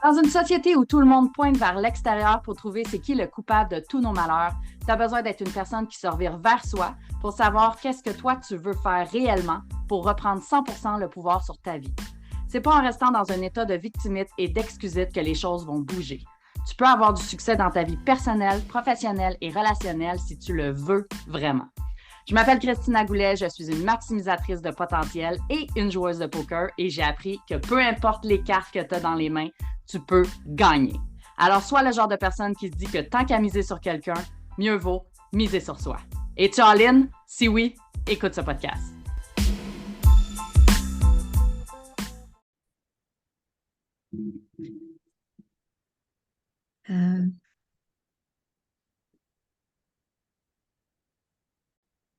Dans une société où tout le monde pointe vers l'extérieur pour trouver c'est qui le coupable de tous nos malheurs, tu as besoin d'être une personne qui se revire vers soi pour savoir qu'est-ce que toi tu veux faire réellement pour reprendre 100% le pouvoir sur ta vie. C'est pas en restant dans un état de victimite et d'excusite que les choses vont bouger. Tu peux avoir du succès dans ta vie personnelle, professionnelle et relationnelle si tu le veux vraiment. Je m'appelle Christina Goulet, je suis une maximisatrice de potentiel et une joueuse de poker et j'ai appris que peu importe les cartes que tu as dans les mains, tu peux gagner. Alors, sois le genre de personne qui se dit que tant qu'à miser sur quelqu'un, mieux vaut miser sur soi. Es-tu all-in? Si oui, écoute ce podcast.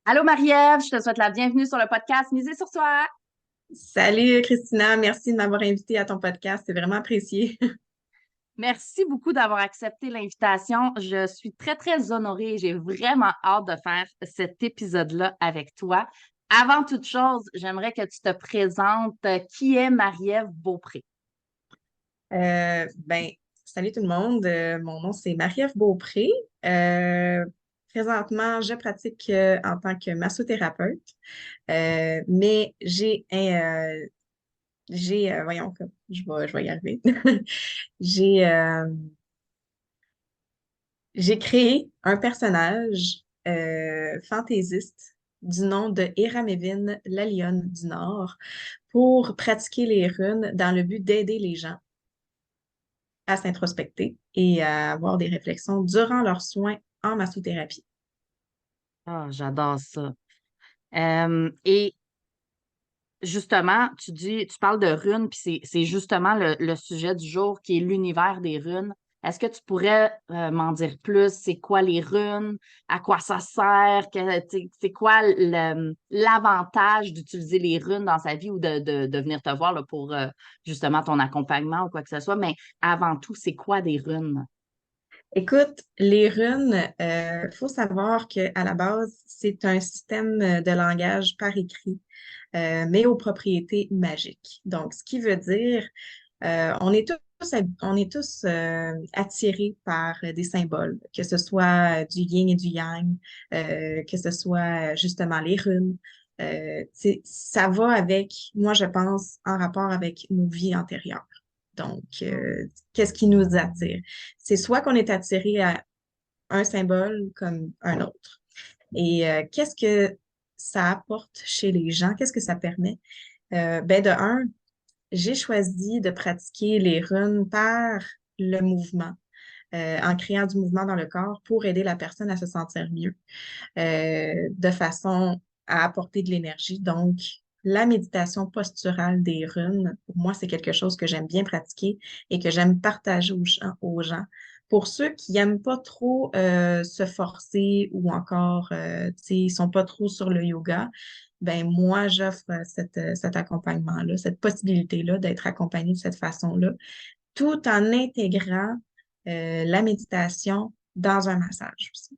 Allô Marie-Ève, je te souhaite la bienvenue sur le podcast Miser sur soi. Salut Christina, merci de m'avoir invitée à ton podcast, c'est vraiment apprécié. Merci beaucoup d'avoir accepté l'invitation. Je suis très, très honorée et j'ai vraiment hâte de faire cet épisode-là avec toi. Avant toute chose, j'aimerais que tu te présentes. Qui est Marie-Ève Beaupré? Ben, salut tout le monde, mon nom c'est Marie-Ève Beaupré. Euh, Présentement, je pratique en tant que massothérapeute, mais voyons, je vais y arriver. J'ai j'ai créé un personnage fantaisiste du nom de Eramévine, la lionne du Nord, pour pratiquer les runes dans le but d'aider les gens à s'introspecter et à avoir des réflexions durant leurs soins en massothérapie. Ah, j'adore ça. Et justement, tu parles de runes, puis c'est justement le sujet du jour qui est l'univers des runes. Est-ce que tu pourrais m'en dire plus? C'est quoi les runes? À quoi ça sert? C'est quoi l'avantage d'utiliser les runes dans sa vie ou de venir te voir là, pour justement ton accompagnement ou quoi que ce soit? Mais avant tout, c'est quoi des runes? Écoute, les runes, faut savoir qu'à la base, c'est un système de langage par écrit, mais aux propriétés magiques. Donc, ce qui veut dire, on est tous attirés par des symboles, que ce soit du yin et du yang, que ce soit justement les runes. Ça va avec, moi, je pense, en rapport avec nos vies antérieures. Donc, qu'est-ce qui nous attire? C'est soit qu'on est attiré à un symbole comme un autre. Et qu'est-ce que ça apporte chez les gens? Qu'est-ce que ça permet? Ben de un, j'ai choisi de pratiquer les runes par le mouvement, en créant du mouvement dans le corps pour aider la personne à se sentir mieux, de façon à apporter de l'énergie. Donc, la méditation posturale des runes, pour moi, c'est quelque chose que j'aime bien pratiquer et que j'aime partager aux gens. Pour ceux qui n'aiment pas trop se forcer ou encore, tu sais, ils sont pas trop sur le yoga, ben moi, j'offre cet accompagnement-là, cette possibilité-là d'être accompagné de cette façon-là, tout en intégrant la méditation dans un massage aussi.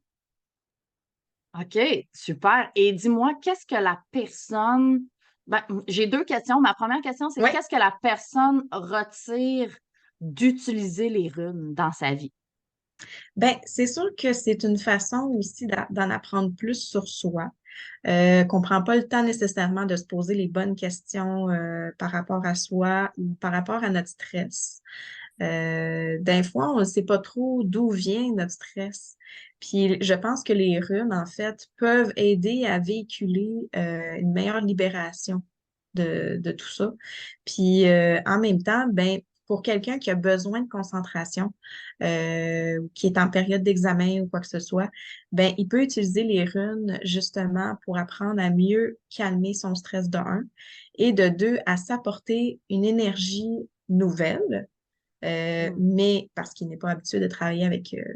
OK, super. Et dis-moi, qu'est-ce que la personne... Ben, j'ai deux questions. Ma première question, c'est Oui. qu'est-ce que la personne retire d'utiliser les runes dans sa vie? Ben, c'est sûr que c'est une façon aussi d'en apprendre plus sur soi, qu'on prend pas le temps nécessairement de se poser les bonnes questions par rapport à soi ou par rapport à notre stress. Des fois, on ne sait pas trop d'où vient notre stress. Puis je pense que les runes, en fait, peuvent aider à véhiculer une meilleure libération de tout ça. Puis en même temps, ben, pour quelqu'un qui a besoin de concentration, qui est en période d'examen ou quoi que ce soit, ben, il peut utiliser les runes justement pour apprendre à mieux calmer son stress de un et de deux, à s'apporter une énergie nouvelle, Hmm. mais parce qu'il n'est pas habitué de travailler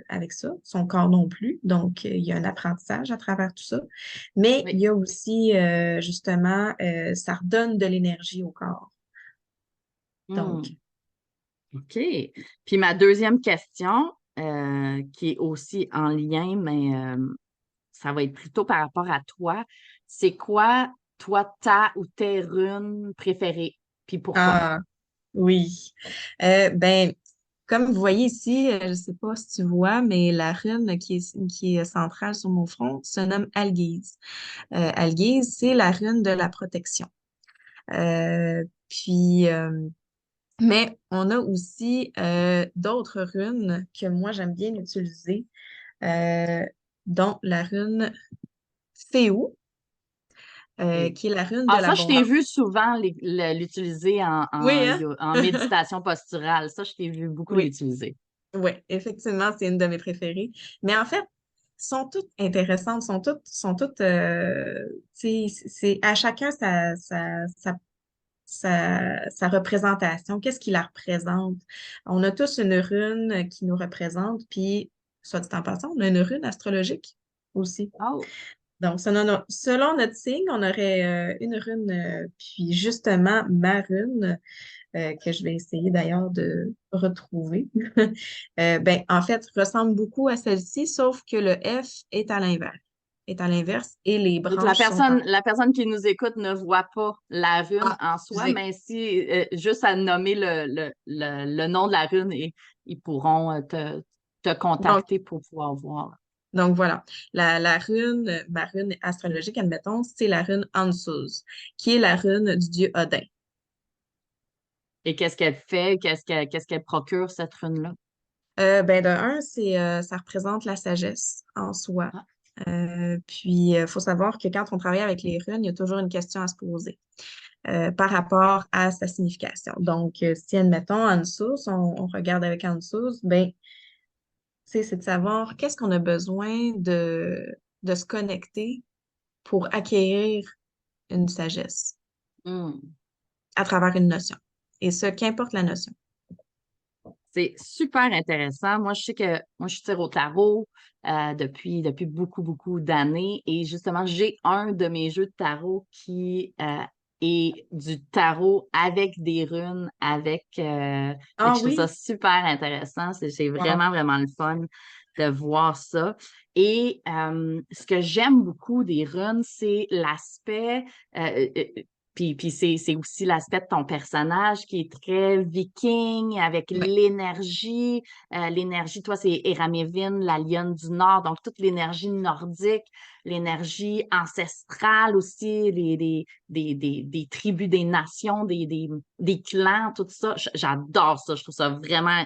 avec ça, son corps non plus. Donc, il y a un apprentissage à travers tout ça. Mais il Oui. y a aussi, justement, ça redonne de l'énergie au corps. Donc, Hmm. OK. Puis ma deuxième question, qui est aussi en lien, mais ça va être plutôt par rapport à toi, c'est quoi, toi, ta ou tes runes préférées? Puis pourquoi? ah, oui. Ben, Comme vous voyez ici, je ne sais pas si tu vois, mais la rune qui est centrale sur mon front se nomme Algise. Algise, c'est la rune de la protection. Puis, mais on a aussi d'autres runes que moi j'aime bien utiliser, euh, dont la rune Féou, qui est la rune de Ah, ça, je t'ai l'abondance. vu souvent l'utiliser Oui, hein? en méditation posturale. Ça, je t'ai vu beaucoup Oui, l'utiliser. oui, effectivement, c'est une de mes préférées. Mais en fait, sont toutes intéressantes, sont toutes, tu sais, c'est à chacun sa représentation, qu'est-ce qui la représente. On a tous une rune qui nous représente, puis, soit dit en passant, on a une rune astrologique aussi. Oh. Donc, selon notre signe, on aurait une rune, puis justement, ma rune, que je vais essayer d'ailleurs de retrouver, ben, en fait, ressemble beaucoup à celle-ci, sauf que le F est à l'inverse, et les Donc, branches sont en... la personne qui nous écoute ne voit pas la rune Ah, en soi, excusez. mais si juste à nommer le nom de la rune et ils pourront te Donc, contacter pour pouvoir voir. Donc voilà, la rune, ma rune astrologique, admettons, c'est la rune Ansuz, qui est la rune du dieu Odin. Et qu'est-ce qu'elle fait? Qu'est-ce qu'elle procure, cette rune-là? Ben de un, ça représente la sagesse en soi. Ah, Puis, il faut savoir que quand on travaille avec les runes, il y a toujours une question à se poser par rapport à sa signification. Donc, si, admettons, Ansuz, on regarde avec Ansuz, ben, tu sais, c'est de savoir qu'est-ce qu'on a besoin de se connecter pour acquérir une sagesse hmm. à travers une notion. Et ce, qu'importe la notion. C'est super intéressant. Moi, je sais que moi, je tire au tarot depuis beaucoup, beaucoup d'années. Et justement, j'ai un de mes jeux de tarot qui est du tarot avec des runes, fait que Ah je trouve ça oui? super intéressant. C'est Wow. vraiment, vraiment le fun de voir ça. Et ce que j'aime beaucoup des runes, c'est l'aspect puis c'est aussi l'aspect de ton personnage qui est très viking, avec Oui, l'énergie. L'énergie, toi, c'est Eramévine, la lionne du Nord, donc toute l'énergie nordique, l'énergie ancestrale aussi, des tribus, des nations, des clans, tout ça. J'adore ça, je trouve ça vraiment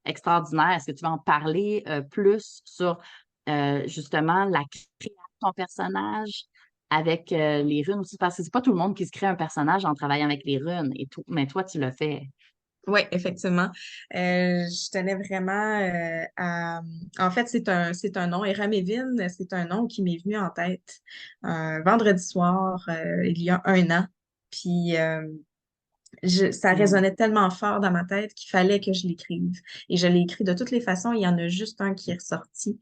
extraordinaire. Est-ce que tu vas en parler plus sur justement la création de ton personnage? Avec les runes aussi, parce que c'est pas tout le monde qui se crée un personnage en travaillant avec les runes et tout, mais toi, tu le fais. oui, effectivement. Je tenais vraiment à... En fait, c'est un nom. Eramévine, c'est un nom qui m'est venu en tête un vendredi soir, il y a un an. Puis, ça Mm. résonnait tellement fort dans ma tête qu'il fallait que je l'écrive. Et je l'ai écrit de toutes les façons. Il y en a juste un qui est ressorti.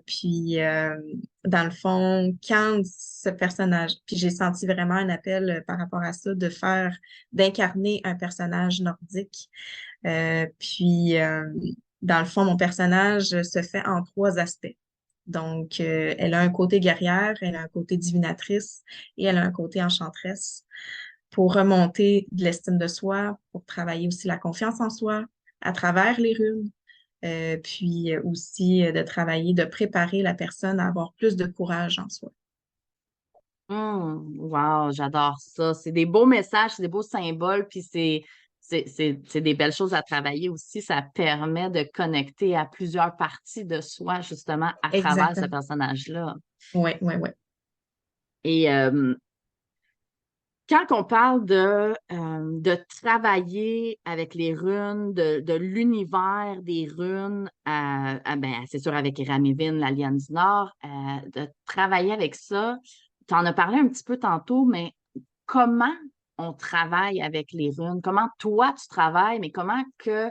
Puis, dans le fond, quand ce personnage, puis j'ai senti vraiment un appel par rapport à ça, d'incarner un personnage nordique. Puis, dans le fond, mon personnage se fait en trois aspects. Donc, elle a un côté guerrière, elle a un côté divinatrice et elle a un côté enchanteresse pour remonter de l'estime de soi, pour travailler aussi la confiance en soi à travers les runes, puis aussi de travailler, de préparer la personne à avoir plus de courage en soi. Wow, j'adore ça. C'est des beaux messages, c'est des beaux symboles, puis c'est des belles choses à travailler aussi. Ça permet de connecter à plusieurs parties de soi, justement, à travers ce Exactement. personnage-là. Oui, oui, oui. Et quand on parle de travailler avec les runes, de l'univers des runes, ben, c'est sûr avec Ramivin, l'Alliance du Nord, de travailler avec ça, tu en as parlé un petit peu tantôt, mais comment on travaille avec les runes? Comment toi tu travailles, mais comment que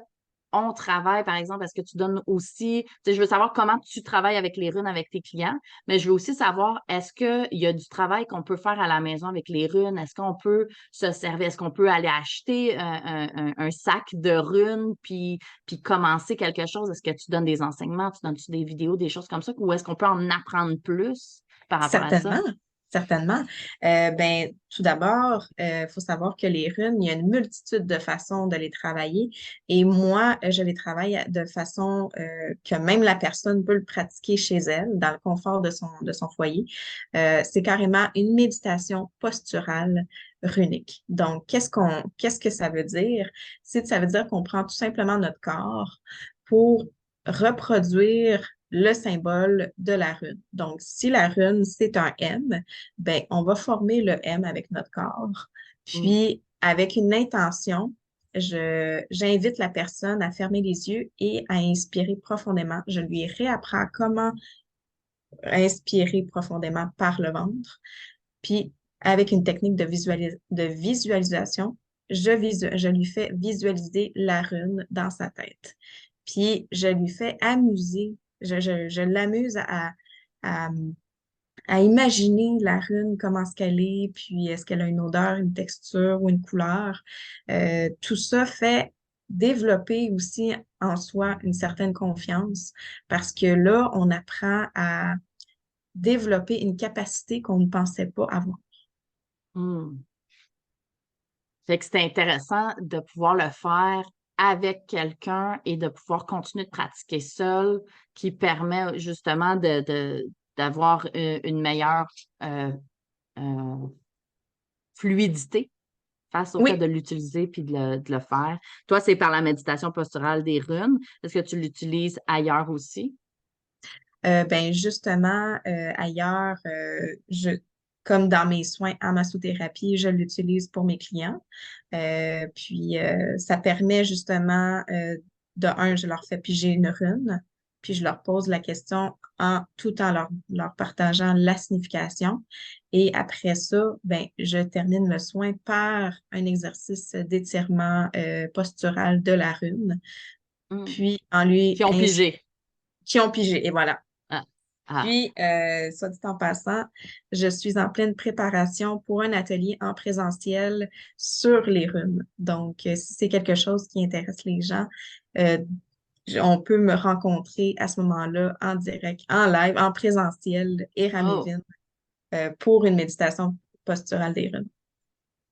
on travaille, par exemple, est-ce que tu donnes aussi, tu sais, je veux savoir comment tu travailles avec les runes avec tes clients, mais je veux aussi savoir, est-ce qu'il y a du travail qu'on peut faire à la maison avec les runes? Est-ce qu'on peut se servir, est-ce qu'on peut aller acheter un sac de runes puis commencer quelque chose? Est-ce que tu donnes des enseignements, tu donnes-tu des vidéos, des choses comme ça, ou est-ce qu'on peut en apprendre plus par rapport à Certainement. ça? Certainement. Ben, tout d'abord, il faut savoir que les runes, il y a une multitude de façons de les travailler. Et moi, je les travaille de façon que même la personne peut le pratiquer chez elle, dans le confort de son foyer. C'est carrément une méditation posturale runique. Donc, qu'est-ce que ça veut dire? Ça veut dire qu'on prend tout simplement notre corps pour reproduire le symbole de la rune. Donc, si la rune, c'est un M, ben, on va former le M avec notre corps. Mm. Puis, avec une intention, j'invite la personne à fermer les yeux et à inspirer profondément. Je lui réapprends comment inspirer profondément par le ventre. Puis, avec une technique de visualisation, je lui fais visualiser la rune dans sa tête. Puis, je lui fais amuser, je l'amuse à, à imaginer la rune, comment est-ce qu'elle est, puis est-ce qu'elle a une odeur, une texture ou une couleur. Tout ça fait développer aussi en soi une certaine confiance parce que là, on apprend à développer une capacité qu'on ne pensait pas avoir. Mm. Fait que c'est intéressant de pouvoir le faire avec quelqu'un et de pouvoir continuer de pratiquer seul, qui permet justement d'avoir une meilleure euh, euh, fluidité face au fait Oui, de l'utiliser puis de le faire. Toi, c'est par la méditation posturale des runes. Est-ce que tu l'utilises ailleurs aussi? ben justement, ailleurs, comme dans mes soins en massothérapie, je l'utilise pour mes clients. Puis, ça permet justement, de un, je leur fais piger une rune, puis je leur pose la question tout en leur partageant la signification. Et après ça, ben, je termine le soin par un exercice d'étirement, postural de la rune, Hmm. puis en lui Qui ont pigé. qui ont pigé. Et voilà. Ah, ah. Puis, soit dit en passant, je suis en pleine préparation pour un atelier en présentiel sur les runes. Donc, si c'est quelque chose qui intéresse les gens, euh, on peut me rencontrer à ce moment-là en direct, en live, en présentiel et Oh, Ramévin pour une méditation posturale des runes.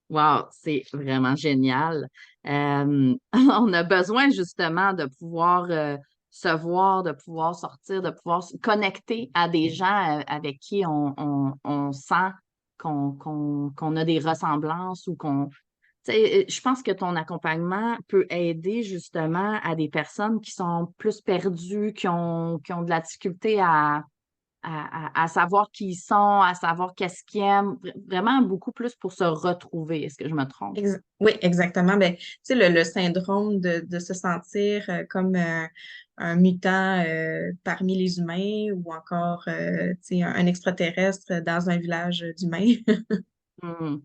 wow, c'est vraiment génial. On a besoin justement de pouvoir se voir, de pouvoir sortir, de pouvoir se connecter à des gens avec qui on sent qu'on a des ressemblances ou qu'on... Tu sais, je pense que ton accompagnement peut aider justement à des personnes qui sont plus perdues, qui ont de la difficulté à savoir qui ils sont, à savoir qu'est-ce qu'ils aiment, vraiment beaucoup plus pour se retrouver. Est-ce que je me trompe? Oui, exactement. Ben, tu sais, le syndrome de se sentir comme un mutant parmi les humains ou encore tu sais, un extraterrestre dans un village d'humains. Hmm,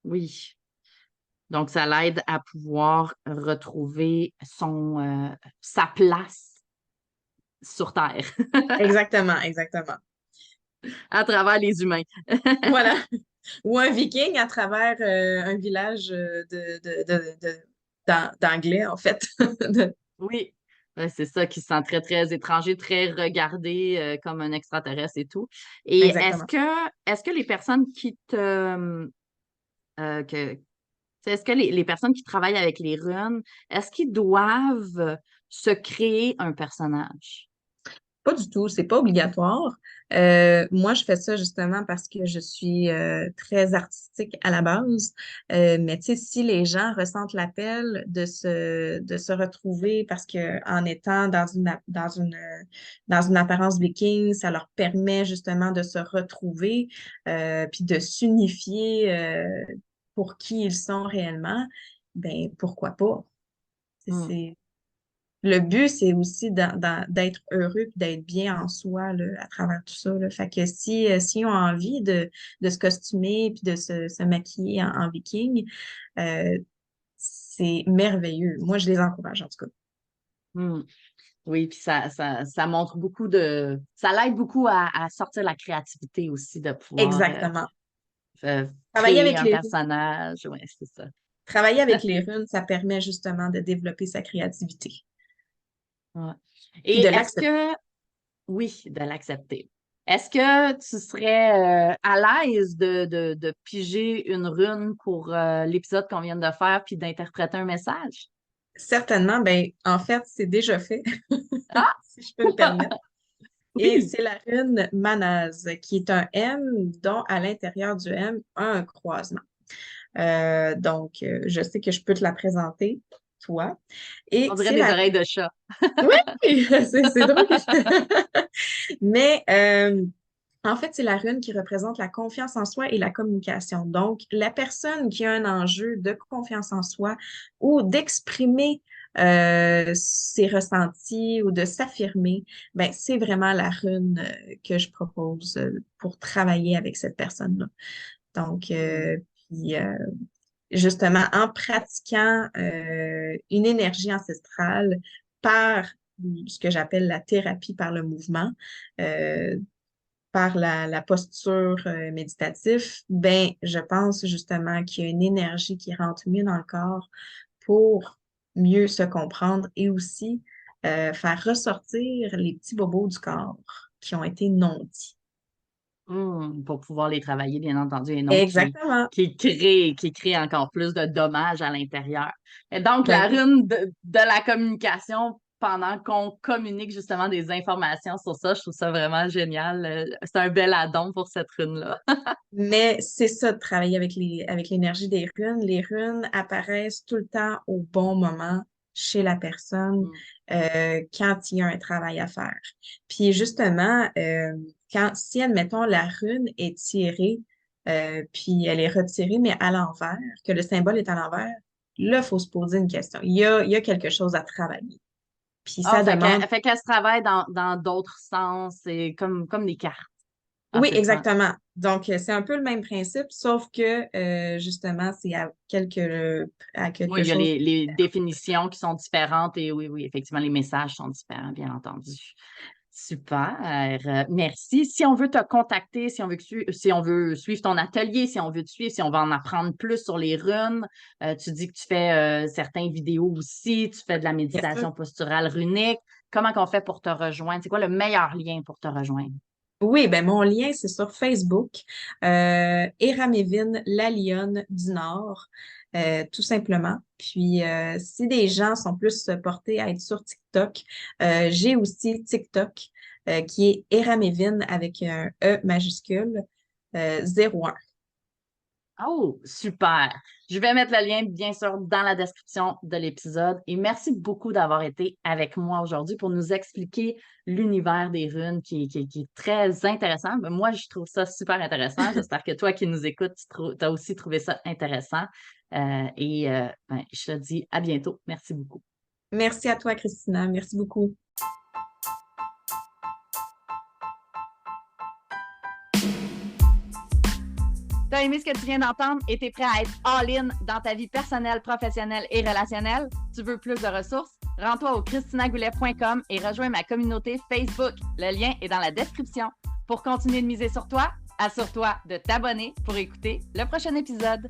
oui. Donc, ça l'aide à pouvoir retrouver sa place sur Terre Exactement, exactement. à travers les humains. Voilà. Ou un viking à travers un village d'anglais, en fait. Oui. Ouais, c'est ça qui se sent très, très étranger, très regardé comme un extraterrestre et tout. Et Exactement. est-ce que les personnes qui que, est-ce que les personnes qui travaillent avec les runes, est-ce qu'ils doivent se créer un personnage? Pas du tout, c'est pas obligatoire. Moi, je fais ça justement parce que je suis très artistique à la base. Mais tu sais, si les gens ressentent l'appel de se retrouver parce que en étant dans une apparence viking, ça leur permet justement de se retrouver puis de s'unifier pour qui ils sont réellement, ben pourquoi pas? Hmm. C'est le but, c'est aussi d'être heureux et d'être bien en soi là, à travers tout ça. Là. Fait que si on a envie de se costumer puis de se maquiller en viking, euh, c'est merveilleux. Moi, je les encourage en tout cas. Hmm. Oui, puis ça montre beaucoup de... Ça l'aide beaucoup à sortir la créativité aussi, de pouvoir Exactement. Travailler créer avec un les runes, personnage. Oui, c'est ça. travailler avec les runes, ça permet justement de développer sa créativité Ouais. puis Et de est-ce l'accepter. que... Oui, de l'accepter. Est-ce que tu serais à l'aise de piger une rune pour l'épisode qu'on vient de faire puis d'interpréter un message? Certainement, ben, en fait, c'est déjà fait, Ah! si je peux me permettre. Et Oui! c'est la rune Manaz, qui est un M dont à l'intérieur du M a un croisement. Donc, je sais que je peux te la présenter, toi. Et On dirait c'est des la... oreilles de chat. Oui, c'est drôle que Mais en fait, c'est la rune qui représente la confiance en soi et la communication. Donc, la personne qui a un enjeu de confiance en soi ou d'exprimer ses ressentis ou de s'affirmer, ben, c'est vraiment la rune que je propose pour travailler avec cette personne-là. Donc, Hmm. puis, justement, en pratiquant une énergie ancestrale par ce que j'appelle la thérapie par le mouvement, euh, par la posture méditative, ben, je pense justement qu'il y a une énergie qui rentre mieux dans le corps pour mieux se comprendre et aussi faire ressortir les petits bobos du corps qui ont été non dits. Pour pouvoir les travailler, bien entendu, et non Exactement. qui crée encore plus de dommages à l'intérieur. Et donc, Ben la oui. rune de la communication pendant qu'on communique justement des informations sur ça, je trouve ça vraiment génial. C'est un bel addon pour cette rune-là. Mais c'est ça de travailler avec l'énergie des runes. Les runes apparaissent tout le temps au bon moment chez la personne Mm. quand il y a un travail à faire. Puis justement, si admettons la rune est tirée, puis elle est retirée, mais à l'envers, que le symbole est à l'envers, là, il faut se poser une question. Il y a quelque chose à travailler. Puis Ah, ça demande fait qu'elle se travaille dans d'autres sens, c'est comme des cartes, en Oui, ce sens. exactement. Donc, c'est un peu le même principe, sauf que justement, c'est à Oui, quelque il y a chose. les définitions qui sont différentes et oui, oui, effectivement, les messages sont différents, bien entendu. Super, merci. Si on veut te contacter, si on veut suivre ton atelier, si on veut te suivre, si on veut en apprendre plus sur les runes, tu dis que tu fais certaines vidéos aussi, tu fais de la Bien sûr. méditation posturale runique. Comment qu'on fait pour te rejoindre? C'est quoi le meilleur lien pour te rejoindre? Oui, ben mon lien, c'est sur Facebook. Eramévine, la lionne du Nord, tout simplement. Puis, si des gens sont plus portés à être sur TikTok, j'ai aussi TikTok, qui est Eramévine avec un E majuscule, 01. Oh, super. Je vais mettre le lien, bien sûr, dans la description de l'épisode. Et merci beaucoup d'avoir été avec moi aujourd'hui pour nous expliquer l'univers des runes qui est très intéressant. Ben, moi, je trouve ça super intéressant. J'espère que toi qui nous écoutes, tu as aussi trouvé ça intéressant. Ben, je te dis à bientôt. Merci beaucoup. Merci à toi, Christina. Merci beaucoup. T'as aimé ce que tu viens d'entendre et t'es prêt à être all-in dans ta vie personnelle, professionnelle et relationnelle? Tu veux plus de ressources? Rends-toi au christinagoulet.com et rejoins ma communauté Facebook. Le lien est dans la description. Pour continuer de miser sur toi, assure-toi de t'abonner pour écouter le prochain épisode.